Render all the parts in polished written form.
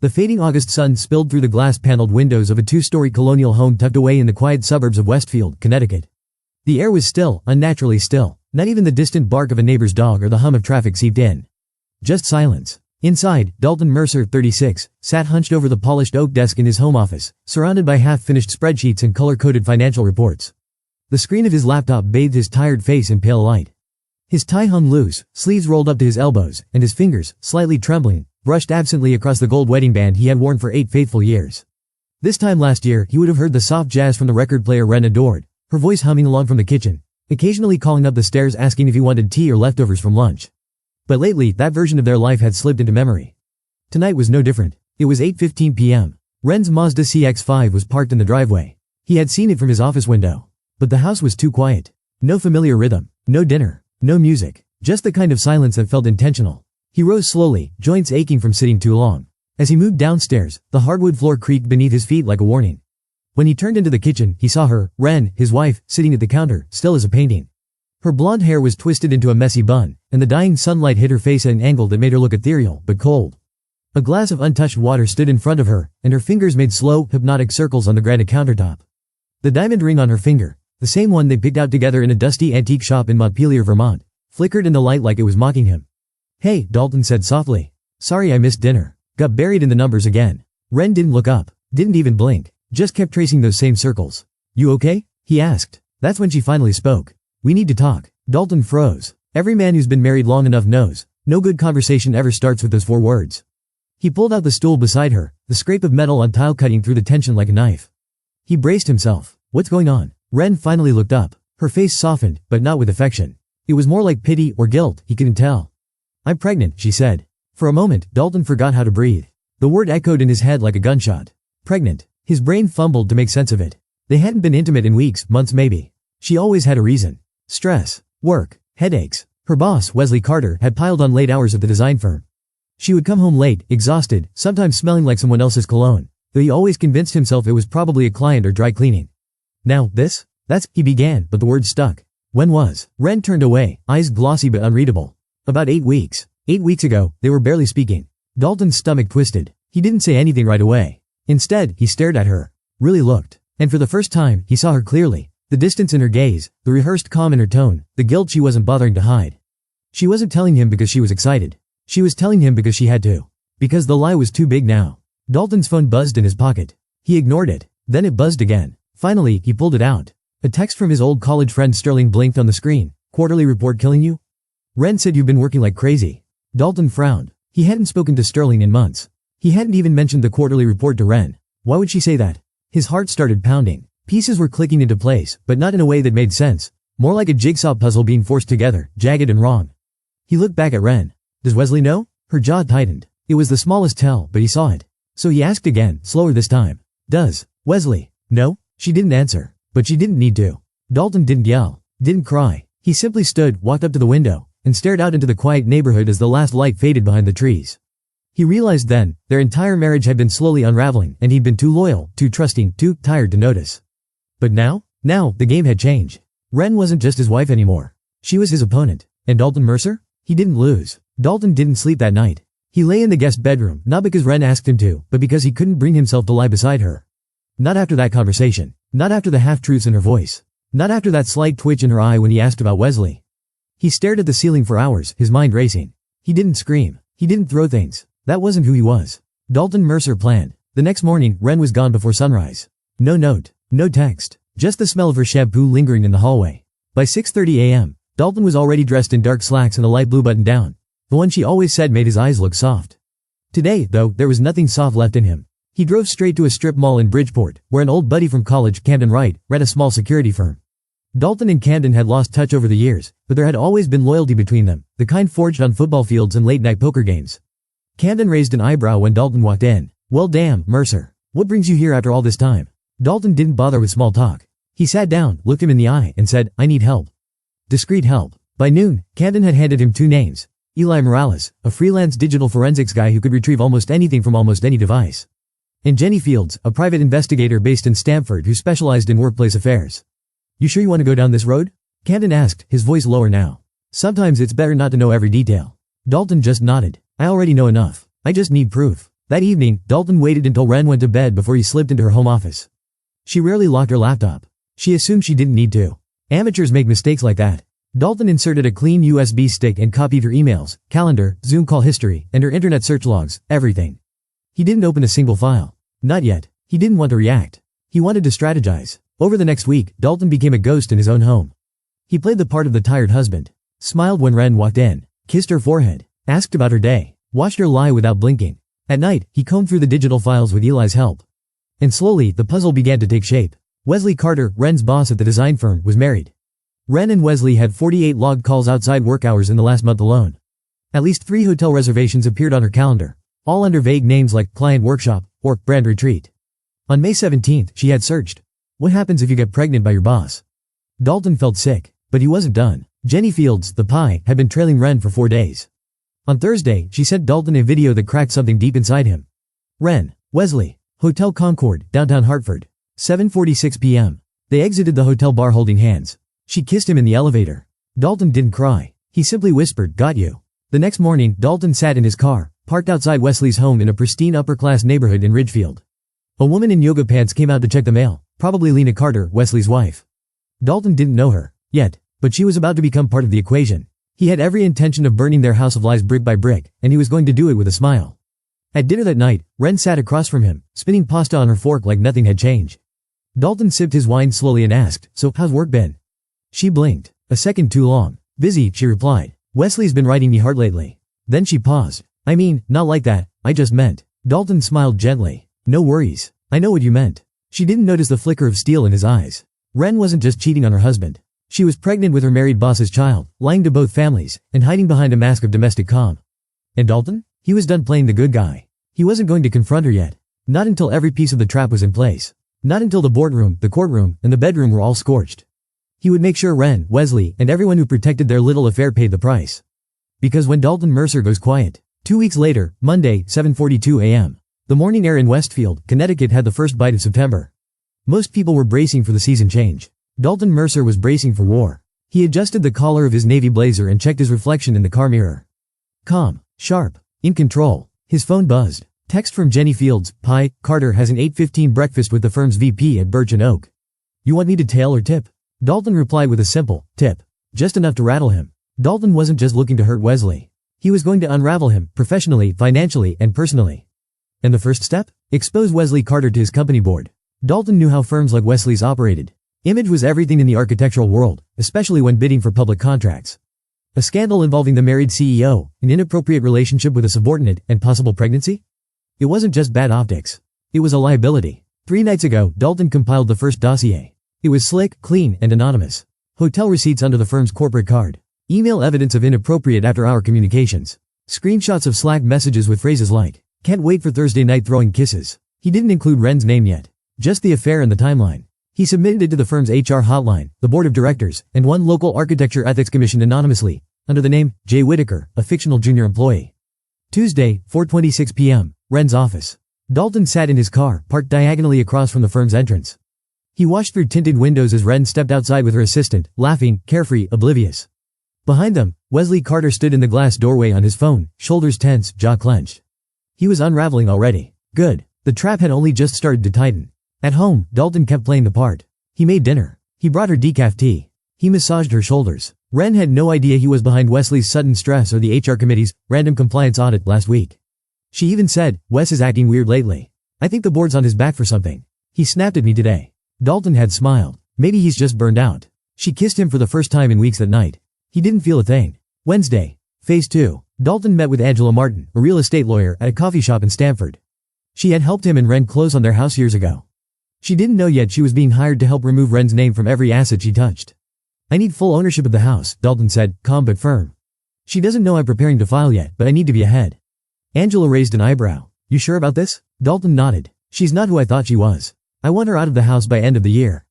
The fading August sun spilled through the glass-paneled windows of a two-story colonial home tucked away in the quiet suburbs of Westfield, Connecticut. The air was still, unnaturally still. Not even the distant bark of a neighbor's dog or the hum of traffic seeped in. Just silence. Inside, Dalton Mercer, 36, sat hunched over the polished oak desk in his home office, surrounded by half-finished spreadsheets and color-coded financial reports. The screen of his laptop bathed his tired face in pale light. His tie hung loose, sleeves rolled up to his elbows, and his fingers, slightly trembling, brushed absently across the gold wedding band he had worn for 8 faithful years. This time last year, he would have heard the soft jazz from the record player Wren adored, her voice humming along from the kitchen, occasionally calling up the stairs asking if he wanted tea or leftovers from lunch. But lately, that version of their life had slipped into memory. Tonight was no different. It was 8:15 p.m. Wren's Mazda CX-5 was parked in the driveway. He had seen it from his office window. But the house was too quiet. No familiar rhythm, no dinner, no music, just the kind of silence that felt intentional. He rose slowly, joints aching from sitting too long. As he moved downstairs, the hardwood floor creaked beneath his feet like a warning. When he turned into the kitchen, he saw her, Wren, his wife, sitting at the counter, still as a painting. Her blonde hair was twisted into a messy bun, and the dying sunlight hit her face at an angle that made her look ethereal, but cold. A glass of untouched water stood in front of her, and her fingers made slow, hypnotic circles on the granite countertop. The diamond ring on her finger, the same one they picked out together in a dusty antique shop in Montpelier, Vermont, flickered in the light like it was mocking him. "Hey," Dalton said softly. "Sorry I missed dinner." Got buried in the numbers again. Wren didn't look up, didn't even blink, just kept tracing those same circles. "You okay?" he asked. That's when she finally spoke. "We need to talk." Dalton froze. Every man who's been married long enough knows, no good conversation ever starts with those 4 words. He pulled out the stool beside her, the scrape of metal on tile cutting through the tension like a knife. He braced himself. "What's going on?" Wren finally looked up. Her face softened, but not with affection. It was more like pity or guilt, he couldn't tell. "I'm pregnant," she said. For a moment, Dalton forgot how to breathe. The word echoed in his head like a gunshot. Pregnant. His brain fumbled to make sense of it. They hadn't been intimate in weeks, months maybe. She always had a reason. Stress, work, headaches. Her boss, Wesley Carter, had piled on late hours at the design firm. She would come home late, exhausted, sometimes smelling like someone else's cologne, though he always convinced himself it was probably a client or dry cleaning. "Now, this? That's," he began, but the word stuck. "When was?" Wren turned away, eyes glossy but unreadable. "About 8 weeks. 8 weeks ago." They were barely speaking. Dalton's stomach twisted. He didn't say anything right away. Instead, he stared at her. Really looked. And for the first time, he saw her clearly. The distance in her gaze, the rehearsed calm in her tone, the guilt she wasn't bothering to hide. She wasn't telling him because she was excited. She was telling him because she had to. Because the lie was too big now. Dalton's phone buzzed in his pocket. He ignored it. Then it buzzed again. Finally, he pulled it out. A text from his old college friend Sterling blinked on the screen. "Quarterly report killing you?" "Wren said you've been working like crazy." Dalton frowned. He hadn't spoken to Sterling in months. He hadn't even mentioned the quarterly report to Wren. Why would she say that? His heart started pounding. Pieces were clicking into place, but not in a way that made sense. More like a jigsaw puzzle being forced together, jagged and wrong. He looked back at Wren. "Does Wesley know?" Her jaw tightened. It was the smallest tell, but he saw it. So he asked again, slower this time. "Does Wesley know?" She didn't answer, but she didn't need to. Dalton didn't yell, didn't cry. He simply stood, walked up to the window, and stared out into the quiet neighborhood as the last light faded behind the trees. He realized then, their entire marriage had been slowly unraveling, and he'd been too loyal, too trusting, too tired to notice. But now, the game had changed. Wren wasn't just his wife anymore. She was his opponent. And Dalton Mercer? He didn't lose. Dalton didn't sleep that night. He lay in the guest bedroom, not because Wren asked him to, but because he couldn't bring himself to lie beside her. Not after that conversation. Not after the half-truths in her voice. Not after that slight twitch in her eye when he asked about Wesley. He stared at the ceiling for hours, his mind racing. He didn't scream. He didn't throw things. That wasn't who he was. Dalton Mercer planned. The next morning, Wren was gone before sunrise. No note. No text. Just the smell of her shampoo lingering in the hallway. By 6:30 a.m., Dalton was already dressed in dark slacks and a light blue button-down. The one she always said made his eyes look soft. Today, though, there was nothing soft left in him. He drove straight to a strip mall in Bridgeport, where an old buddy from college, Camden Wright, ran a small security firm. Dalton and Camden had lost touch over the years, but there had always been loyalty between them, the kind forged on football fields and late-night poker games. Camden raised an eyebrow when Dalton walked in. "Well damn, Mercer. What brings you here after all this time?" Dalton didn't bother with small talk. He sat down, looked him in the eye, and said, "I need help." Discreet help. By noon, Camden had handed him 2 names. Eli Morales, a freelance digital forensics guy who could retrieve almost anything from almost any device. And Jenny Fields, a private investigator based in Stamford who specialized in workplace affairs. "You sure you want to go down this road?" Camden asked, his voice lower now. "Sometimes it's better not to know every detail." Dalton just nodded. "I already know enough. I just need proof. That evening, Dalton waited until Ren went to bed before he slipped into her home office. She rarely locked her laptop. She assumed she didn't need to. Amateurs make mistakes like that. Dalton inserted a clean USB stick and copied her emails, calendar, Zoom call history, and her internet search logs, everything. He didn't open a single file. Not yet. He didn't want to react. He wanted to strategize. Over the next week, Dalton became a ghost in his own home. He played the part of the tired husband. Smiled when Ren walked in. Kissed her forehead. Asked about her day. Watched her lie without blinking. At night, he combed through the digital files with Eli's help. And slowly, the puzzle began to take shape. Wesley Carter, Ren's boss at the design firm, was married. Ren and Wesley had 48 logged calls outside work hours in the last month alone. At least 3 hotel reservations appeared on her calendar, all under vague names like Client Workshop or Brand Retreat. On May 17th, she had searched, "What happens if you get pregnant by your boss?" Dalton felt sick, but he wasn't done. Jenny Fields, the pie, had been trailing Ren for 4 days. On Thursday, she sent Dalton a video that cracked something deep inside him. Ren, Wesley, Hotel Concord, downtown Hartford. 7:46 p.m. They exited the hotel bar holding hands. She kissed him in the elevator. Dalton didn't cry. He simply whispered, "Got you." The next morning, Dalton sat in his car, parked outside Wesley's home in a pristine upper-class neighborhood in Ridgefield. A woman in yoga pants came out to check the mail, probably Lena Carter, Wesley's wife. Dalton didn't know her, yet, but she was about to become part of the equation. He had every intention of burning their house of lies brick by brick, and he was going to do it with a smile. At dinner that night, Ren sat across from him, spinning pasta on her fork like nothing had changed. Dalton sipped his wine slowly and asked, "So, how's work been?" She blinked. A second too long. "Busy," she replied. "Wesley's been writing me hard lately." Then she paused. "I mean, not like that, I just meant." Dalton smiled gently. "No worries. I know what you meant." She didn't notice the flicker of steel in his eyes. Ren wasn't just cheating on her husband. She was pregnant with her married boss's child, lying to both families, and hiding behind a mask of domestic calm. And Dalton? He was done playing the good guy. He wasn't going to confront her yet. Not until every piece of the trap was in place. Not until the boardroom, the courtroom, and the bedroom were all scorched. He would make sure Ren, Wesley, and everyone who protected their little affair paid the price. Because when Dalton Mercer goes quiet. 2 weeks later, Monday, 7:42 a.m. The morning air in Westfield, Connecticut had the first bite of September. Most people were bracing for the season change. Dalton Mercer was bracing for war. He adjusted the collar of his navy blazer and checked his reflection in the car mirror. Calm, sharp, in control. His phone buzzed. Text from Jenny Fields, "Pie, Carter has an 8:15 breakfast with the firm's VP at Birch and Oak. You want me to tail or tip?" Dalton replied with a simple, "Tip." Just enough to rattle him. Dalton wasn't just looking to hurt Wesley. He was going to unravel him, professionally, financially, and personally. And the first step? Expose Wesley Carter to his company board. Dalton knew how firms like Wesley's operated. Image was everything in the architectural world, especially when bidding for public contracts. A scandal involving the married CEO, an inappropriate relationship with a subordinate, and possible pregnancy? It wasn't just bad optics. It was a liability. 3 nights ago, Dalton compiled the first dossier. It was slick, clean, and anonymous. Hotel receipts under the firm's corporate card. Email evidence of inappropriate after-hour communications. Screenshots of Slack messages with phrases like, "Can't wait for Thursday night throwing kisses." He didn't include Ren's name yet. Just the affair and the timeline. He submitted it to the firm's HR hotline, the board of directors, and one local architecture ethics commission anonymously, under the name Jay Whitaker, a fictional junior employee. Tuesday, 4:26 p.m., Ren's office. Dalton sat in his car, parked diagonally across from the firm's entrance. He watched through tinted windows as Ren stepped outside with her assistant, laughing, carefree, oblivious. Behind them, Wesley Carter stood in the glass doorway on his phone, shoulders tense, jaw clenched. He was unraveling already. Good. The trap had only just started to tighten. At home, Dalton kept playing the part. He made dinner. He brought her decaf tea. He massaged her shoulders. Ren had no idea he was behind Wesley's sudden stress or the HR committee's random compliance audit last week. She even said, "Wes is acting weird lately. I think the board's on his back for something. He snapped at me today." Dalton had smiled. Maybe he's just burned out. She kissed him for the first time in weeks that night. He didn't feel a thing. Wednesday. Phase 2. Dalton met with Angela Martin, a real estate lawyer, at a coffee shop in Stamford. She had helped him and Ren close on their house years ago. She didn't know yet she was being hired to help remove Ren's name from every asset she touched. "I need full ownership of the house," Dalton said, calm but firm. "She doesn't know I'm preparing to file yet, but I need to be ahead." Angela raised an eyebrow. "You sure about this?" Dalton nodded. "She's not who I thought she was. I want her out of the house by end of the year."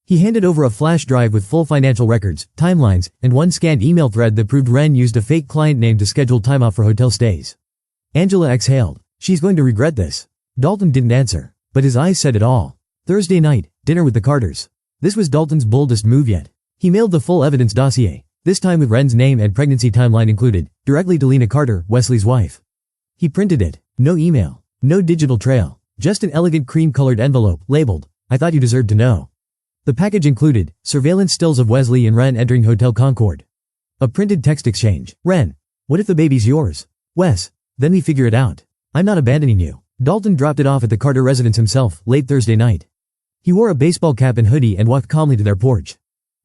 He handed over a flash drive with full financial records, timelines, and one scanned email thread that proved Ren used a fake client name to schedule time off for hotel stays. Angela exhaled. "She's going to regret this." Dalton didn't answer, but his eyes said it all. Thursday night, dinner with the Carters. This was Dalton's boldest move yet. He mailed the full evidence dossier, this time with Ren's name and pregnancy timeline included, directly to Lena Carter, Wesley's wife. He printed it. No email. No digital trail. Just an elegant cream-colored envelope, labeled, "I thought you deserved to know." The package included surveillance stills of Wesley and Ren entering Hotel Concord. A printed text exchange. "Ren, what if the baby's yours? Wes, then we figure it out. I'm not abandoning you." Dalton dropped it off at the Carter residence himself, late Thursday night. He wore a baseball cap and hoodie and walked calmly to their porch.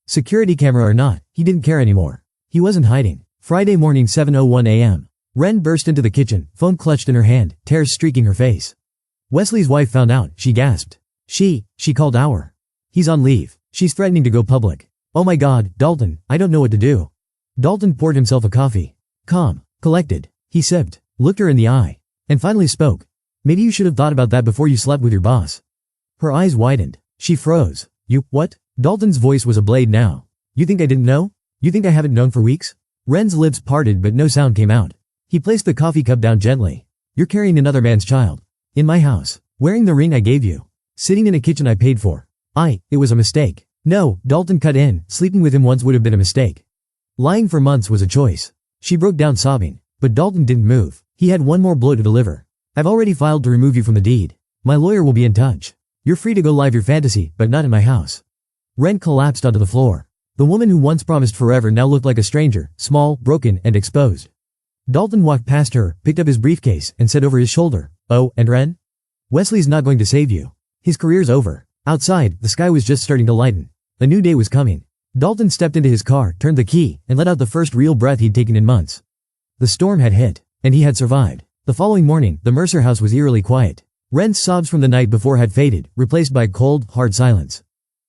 Security camera or not, he didn't care anymore. He wasn't hiding. Friday morning, 7:01 a.m. Ren burst into the kitchen, phone clutched in her hand, tears streaking her face. Wesley's wife found out, she gasped. She called our. He's on leave. She's threatening to go public. Oh my God, Dalton, I don't know what to do. Dalton poured himself a coffee. Calm, collected. He sipped, looked her in the eye, and finally spoke. Maybe you should have thought about that before you slept with your boss. Her eyes widened. She froze. You, what? Dalton's voice was a blade now. You think I didn't know? You think I haven't known for weeks? Ren's lips parted but no sound came out. He placed the coffee cup down gently. You're carrying another man's child. In my house. Wearing the ring I gave you. Sitting in a kitchen I paid for. It was a mistake. No, Dalton cut in, sleeping with him once would have been a mistake. Lying for months was a choice. She broke down sobbing, but Dalton didn't move. He had one more blow to deliver. I've already filed to remove you from the deed. My lawyer will be in touch. You're free to go live your fantasy, but not in my house. Ren collapsed onto the floor. The woman who once promised forever now looked like a stranger, small, broken, and exposed. Dalton walked past her, picked up his briefcase, and said over his shoulder, "Oh, and Ren? Wesley's not going to save you. His career's over." Outside, the sky was just starting to lighten. A new day was coming. Dalton stepped into his car, turned the key, and let out the first real breath he'd taken in months. The storm had hit, and he had survived. The following morning, the Mercer house was eerily quiet. Ren's sobs from the night before had faded, replaced by cold, hard silence.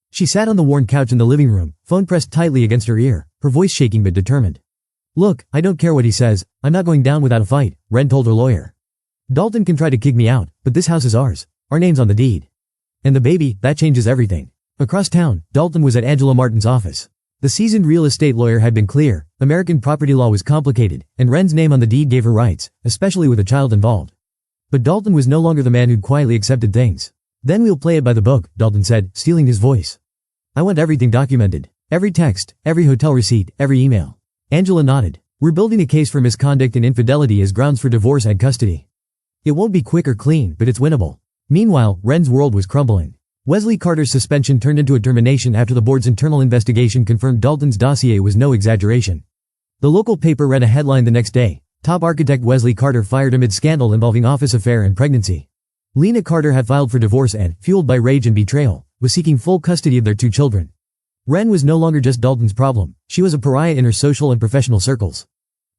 She sat on the worn couch in the living room, phone pressed tightly against her ear, her voice shaking but determined. Look, I don't care what he says, I'm not going down without a fight, Ren told her lawyer. Dalton can try to kick me out, but this house is ours. Our name's on the deed. And the baby, that changes everything. Across town, Dalton was at Angela Martin's office. The seasoned real estate lawyer had been clear, American property law was complicated, and Ren's name on the deed gave her rights, especially with a child involved. But Dalton was no longer the man who'd quietly accepted things. Then we'll play it by the book, Dalton said, stealing his voice. I want everything documented. Every text, every hotel receipt, every email. Angela nodded. We're building a case for misconduct and infidelity as grounds for divorce and custody. It won't be quick or clean, but it's winnable. Meanwhile, Ren's world was crumbling. Wesley Carter's suspension turned into a termination after the board's internal investigation confirmed Dalton's dossier was no exaggeration. The local paper read a headline the next day. Top architect Wesley Carter fired amid scandal involving office affair and pregnancy. Lena Carter had filed for divorce and, fueled by rage and betrayal, was seeking full custody of their 2 children. Ren was no longer just Dalton's problem. She was a pariah in her social and professional circles.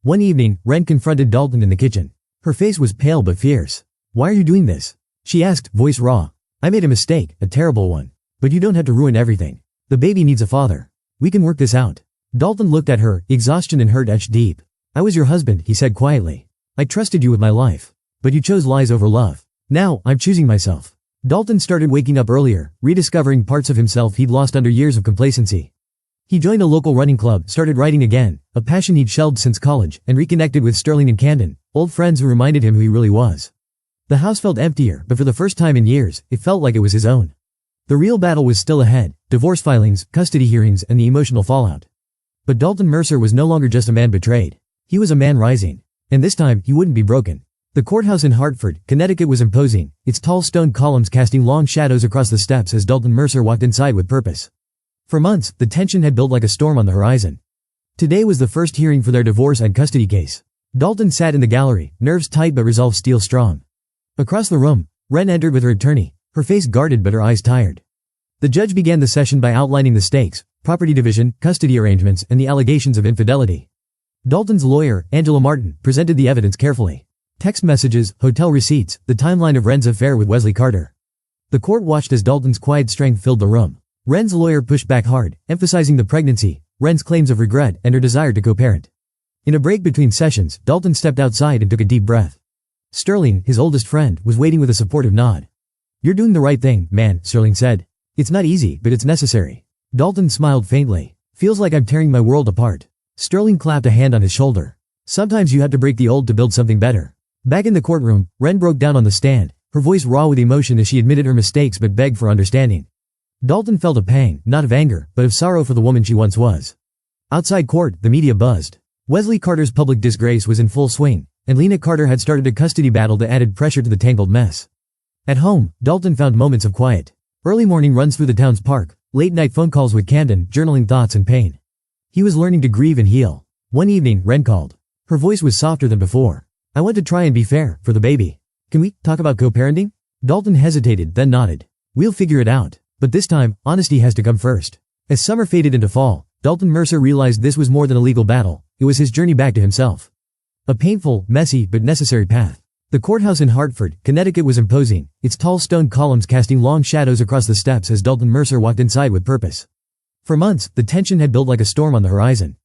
One evening, Ren confronted Dalton in the kitchen. Her face was pale but fierce. Why are you doing this? She asked, voice raw. I made a mistake, a terrible one. But you don't have to ruin everything. The baby needs a father. We can work this out. Dalton looked at her, exhaustion and hurt etched deep. I was your husband, he said quietly. I trusted you with my life. But you chose lies over love. Now, I'm choosing myself. Dalton started waking up earlier, rediscovering parts of himself he'd lost under years of complacency. He joined a local running club, started writing again, a passion he'd shelved since college, and reconnected with Sterling and Camden, old friends who reminded him who he really was. The house felt emptier, but for the first time in years, it felt like it was his own. The real battle was still ahead, divorce filings, custody hearings, and the emotional fallout. But Dalton Mercer was no longer just a man betrayed. He was a man rising. And this time, he wouldn't be broken. The courthouse in Hartford, Connecticut was imposing, its tall stone columns casting long shadows across the steps as Dalton Mercer walked inside with purpose. For months, the tension had built like a storm on the horizon. Today was the first hearing for their divorce and custody case. Dalton sat in the gallery, nerves tight but resolve steel strong. Across the room, Ren entered with her attorney, her face guarded but her eyes tired. The judge began the session by outlining the stakes, property division, custody arrangements, and the allegations of infidelity. Dalton's lawyer, Angela Martin, presented the evidence carefully. Text messages, hotel receipts, the timeline of Ren's affair with Wesley Carter. The court watched as Dalton's quiet strength filled the room. Ren's lawyer pushed back hard, emphasizing the pregnancy, Ren's claims of regret, and her desire to co-parent. In a break between sessions, Dalton stepped outside and took a deep breath. Sterling, his oldest friend, was waiting with a supportive nod. You're doing the right thing, man, Sterling said. It's not easy, but it's necessary. Dalton smiled faintly. Feels like I'm tearing my world apart. Sterling clapped a hand on his shoulder. Sometimes you have to break the old to build something better. Back in the courtroom, Ren broke down on the stand, her voice raw with emotion as she admitted her mistakes but begged for understanding. Dalton felt a pang, not of anger, but of sorrow for the woman she once was. Outside court, the media buzzed. Wesley Carter's public disgrace was in full swing, and Lena Carter had started a custody battle that added pressure to the tangled mess. At home, Dalton found moments of quiet. Early morning runs through the town's park, late-night phone calls with Camden, journaling thoughts and pain. He was learning to grieve and heal. One evening, Ren called. Her voice was softer than before. I want to try and be fair, for the baby. Can we talk about co-parenting? Dalton hesitated, then nodded. We'll figure it out. But this time, honesty has to come first. As summer faded into fall, Dalton Mercer realized this was more than a legal battle. It was his journey back to himself. A painful, messy, but necessary path. The courthouse in Hartford, Connecticut was imposing, its tall stone columns casting long shadows across the steps as Dalton Mercer walked inside with purpose. For months, the tension had built like a storm on the horizon.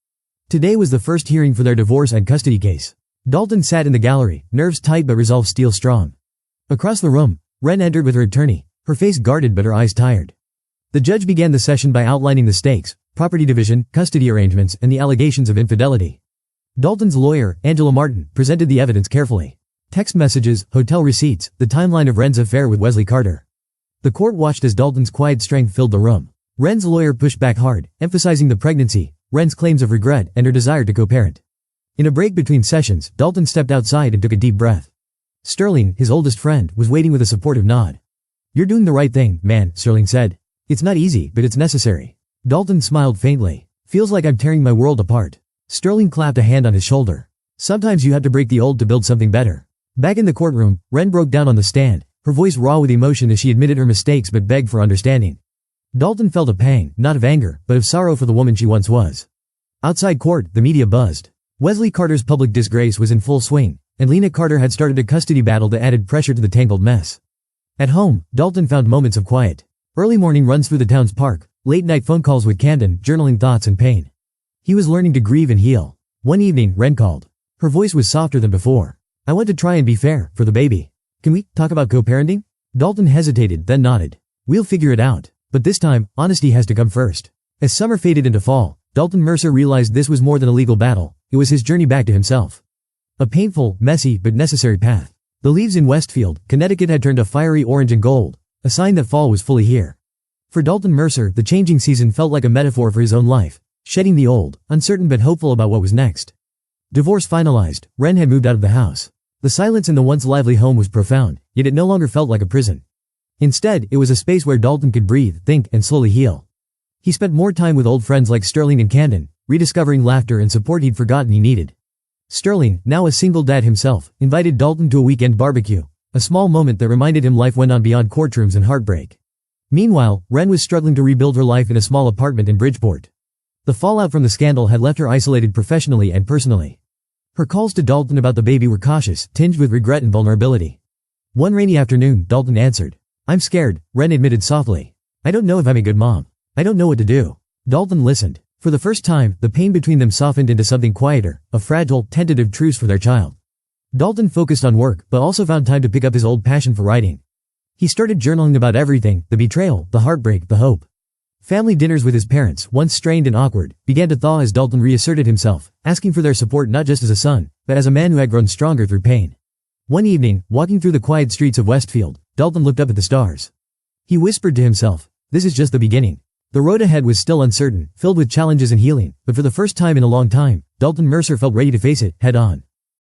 Today was the first hearing for their divorce and custody case. Dalton sat in the gallery, nerves tight but resolve steel strong. Across the room, Ren entered with her attorney, her face guarded but her eyes tired. The judge began the session by outlining the stakes, property division, custody arrangements, and the allegations of infidelity. Dalton's lawyer, Angela Martin, presented the evidence carefully. Text messages, hotel receipts, the timeline of Ren's affair with Wesley Carter. The court watched as Dalton's quiet strength filled the room. Ren's lawyer pushed back hard, emphasizing the pregnancy, Ren's claims of regret, and her desire to co-parent. In a break between sessions, Dalton stepped outside and took a deep breath. Sterling, his oldest friend, was waiting with a supportive nod. You're doing the right thing, man, Sterling said. It's not easy, but it's necessary. Dalton smiled faintly. Feels like I'm tearing my world apart. Sterling clapped a hand on his shoulder. Sometimes you have to break the old to build something better. Back in the courtroom, Ren broke down on the stand, her voice raw with emotion as she admitted her mistakes but begged for understanding. Dalton felt a pang, not of anger, but of sorrow for the woman she once was. Outside court, the media buzzed. Wesley Carter's public disgrace was in full swing, and Lena Carter had started a custody battle that added pressure to the tangled mess. At home, Dalton found moments of quiet. Early morning runs through the town's park, late-night phone calls with Camden, journaling thoughts and pain. He was learning to grieve and heal. One evening, Ren called. Her voice was softer than before. I want to try and be fair, for the baby. Can we talk about co-parenting? Dalton hesitated, then nodded. We'll figure it out. But this time, honesty has to come first. As summer faded into fall, Dalton Mercer realized this was more than a legal battle. It was his journey back to himself. A painful, messy, but necessary path. The leaves in Westfield, Connecticut had turned a fiery orange and gold, a sign that fall was fully here. For Dalton Mercer, the changing season felt like a metaphor for his own life, shedding the old, uncertain but hopeful about what was next. Divorce finalized, Ren had moved out of the house. The silence in the once lively home was profound, yet it no longer felt like a prison. Instead, it was a space where Dalton could breathe, think, and slowly heal. He spent more time with old friends like Sterling and Camden, rediscovering laughter and support he'd forgotten he needed. Sterling, now a single dad himself, invited Dalton to a weekend barbecue, a small moment that reminded him life went on beyond courtrooms and heartbreak. Meanwhile, Ren was struggling to rebuild her life in a small apartment in Bridgeport. The fallout from the scandal had left her isolated professionally and personally. Her calls to Dalton about the baby were cautious, tinged with regret and vulnerability. One rainy afternoon, Dalton answered. I'm scared, Ren admitted softly. I don't know if I'm a good mom. I don't know what to do. Dalton listened. For the first time, the pain between them softened into something quieter, a fragile, tentative truce for their child. Dalton focused on work, but also found time to pick up his old passion for writing. He started journaling about everything, the betrayal, the heartbreak, the hope. Family dinners with his parents, once strained and awkward, began to thaw as Dalton reasserted himself, asking for their support not just as a son, but as a man who had grown stronger through pain. One evening, walking through the quiet streets of Westfield, Dalton looked up at the stars. He whispered to himself, this is just the beginning. The road ahead was still uncertain, filled with challenges and healing, but for the first time in a long time, Dalton Mercer felt ready to face it, head on.